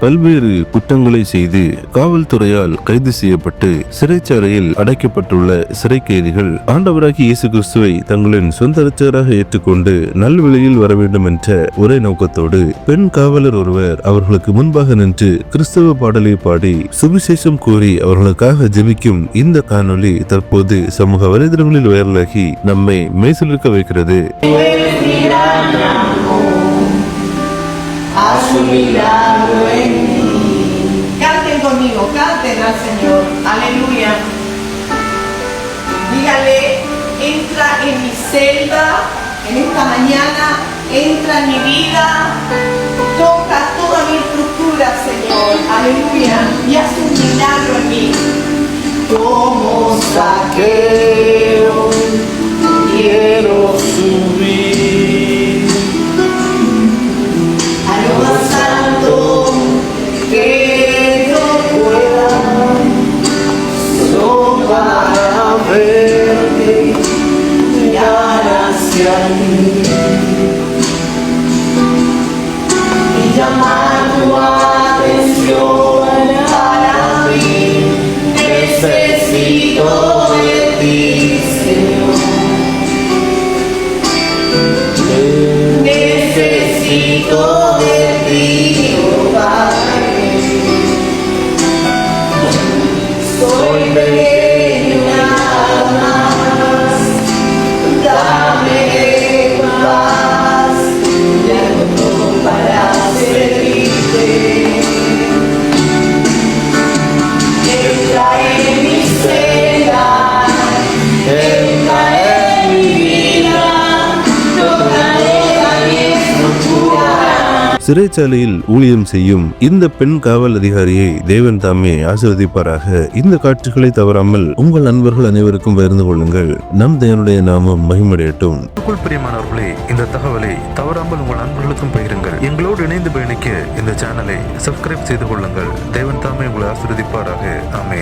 பல்வேறு குற்றங்களை செய்து காவல்துறையால் கைது செய்யப்பட்டு சிறைச்சாலையில் அடைக்கப்பட்டுள்ள சிறை கைதிகள் ஆண்டவராகி இயேசு கிறிஸ்துவை தங்களின் சொந்த இரட்சகராக ஏற்றுக்கொண்டு நல்வழியில் வர வேண்டும் என்ற ஒரே நோக்கத்தோடு பெண் காவலர் ஒருவர் அவர்களுக்கு முன்பாக நின்று கிறிஸ்தவ பாடலை பாடி சுவிசேஷம் கூறி அவர்களுக்காக ஜெபிக்கும் இந்த காணொளி தற்போது சமூக வலைதளங்களில் வைரலாகி நம்மை மெய்சிலிர்க்க வைக்கிறது. A su milagro en mí. Canten conmigo, canten al Señor. Aleluya. Dígale, entra en mi celda en esta mañana, entra en mi vida, toca toda mi estructura, Señor. Aleluya. Y haz un milagro en mí. Como Zaqueo, quiero subir. Y llamar tu atención para mí, necesito de ti, Señor. Necesito de ti, oh Padre. Soy pequeño nada más, dame paz, y hago todo para servirte. Entra en mi celda, entra en mi vida, tocaré a mi estructura. சிறைச்சாலையில் ஊழியம் செய்யும் இந்த பெண் காவல் அதிகாரியை தேவன் தாமே ஆசீர்வதிப்பாராக. இந்த காட்சிகளை தவறாமல் உங்கள் நண்பர்கள் அனைவருக்கும் பகிர்ந்து கொள்ளுங்கள். நம் தேவனுடைய நாமம் மகிமையடையட்டும். பிரியமானவர்களே, இந்த தகவலை தவறாமல் உங்கள் நண்பர்களுக்கும் பகிருங்கள். எங்களோடு இணைந்து பயணிக்க இந்த சேனலை சப்ஸ்கிரைப் செய்து கொள்ளுங்கள். தேவன் தாமே உங்களை ஆசீர்வதிப்பாராக. ஆமென்.